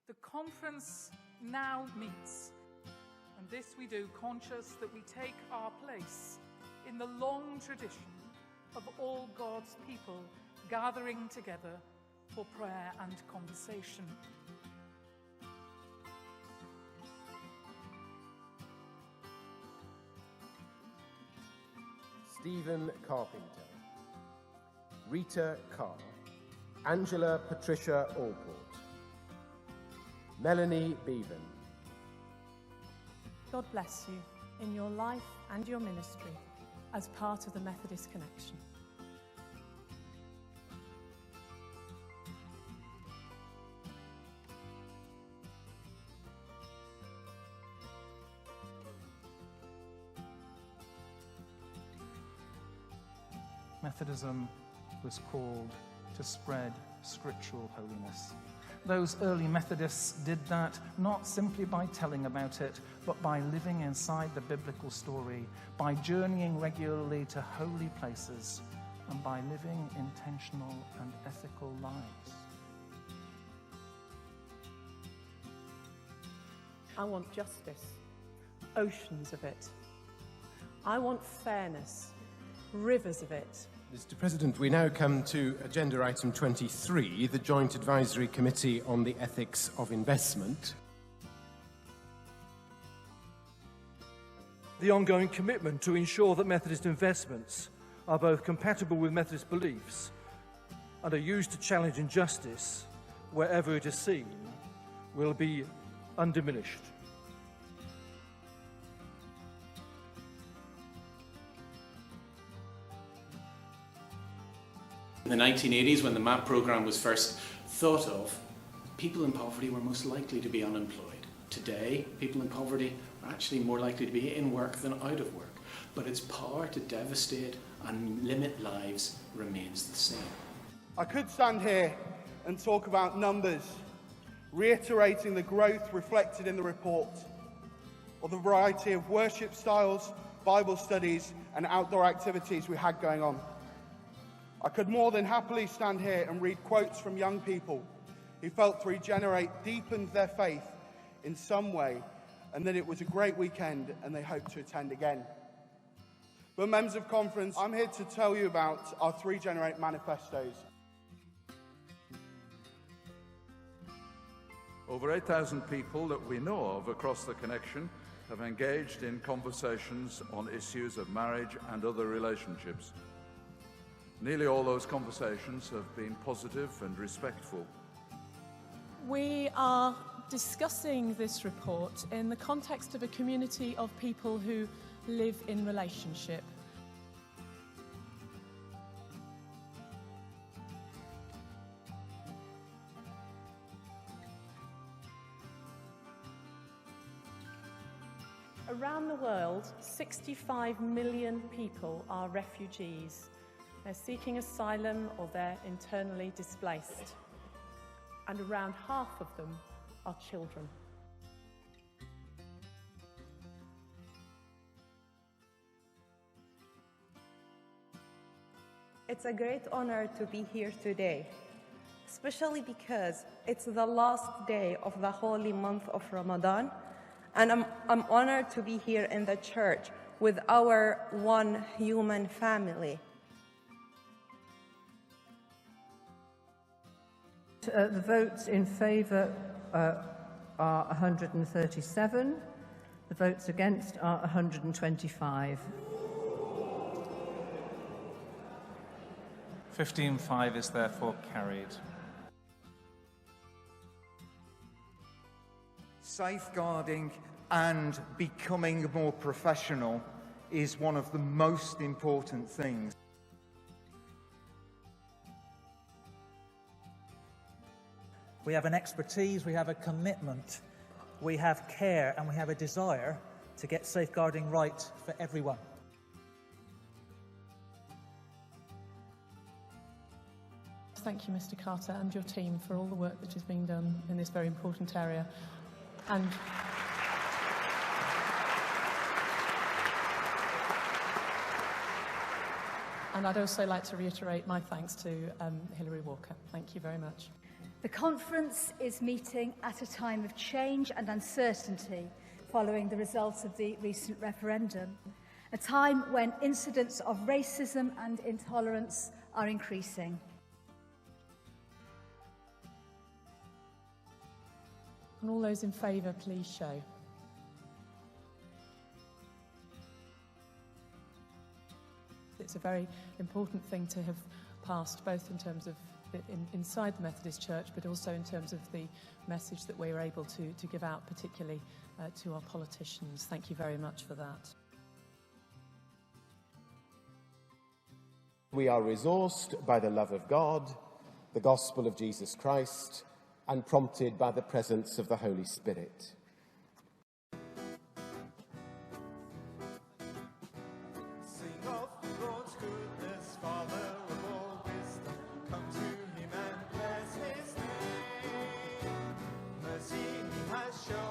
The conference now meets, and this we do conscious that we take our place in the long tradition of all God's people gathering together for prayer and conversation. Stephen Carpenter, Rita Carr, Angela Patricia Allport, Melanie Bevan. God bless you in your life and your ministry as part of the Methodist Connection. Methodism was called to spread scriptural holiness. Those early Methodists did that not simply by telling about it, but by living inside the biblical story, by journeying regularly to holy places, and by living intentional and ethical lives. I want justice, oceans of it. I want fairness, rivers of it. Mr. President, we now come to agenda item 23, the Joint Advisory Committee on the Ethics of Investment. The ongoing commitment to ensure that Methodist investments are both compatible with Methodist beliefs and are used to challenge injustice wherever it is seen will be undiminished. In the 1980s, when the MAP programme was first thought of, people in poverty were most likely to be unemployed. Today, people in poverty are actually more likely to be in work than out of work. But its power to devastate and limit lives remains the same. I could stand here and talk about numbers, reiterating the growth reflected in the report, or the variety of worship styles, Bible studies and outdoor activities we had going on. I could more than happily stand here and read quotes from young people who felt to regenerate deepened their faith in some way, and that it was a great weekend and they hope to attend again. But members of conference, I'm here to tell you about our 3 Generate manifestos. Over 8,000 people that we know of across the connection have engaged in conversations on issues of marriage and other relationships. Nearly all those conversations have been positive and respectful. We are discussing this report in the context of a community of people who live in relationship. Around the world, 65 million people are refugees. They're seeking asylum or they're internally displaced. And around half of them are children. It's a great honor to be here today, especially because it's the last day of the holy month of Ramadan, and I'm honored to be here in the church with our one human family. The votes in favour are 137. The votes against are 125. 15-5 is therefore carried. Safeguarding and becoming more professional is one of the most important things. We have an expertise, we have a commitment, we have care, and we have a desire to get safeguarding right for everyone. Thank you, Mr. Carter, and your team for all the work that is being done in this very important area. And I'd also like to reiterate my thanks to Hilary Walker. Thank you very much. The conference is meeting at a time of change and uncertainty following the results of the recent referendum, a time when incidents of racism and intolerance are increasing. And all those in favour, please show. It's a very important thing to have passed, both in terms of inside the Methodist Church, but also in terms of the message that we were able to give out, particularly to our politicians. Thank you very much for that. We are resourced by the love of God, the gospel of Jesus Christ, and prompted by the presence of the Holy Spirit. Show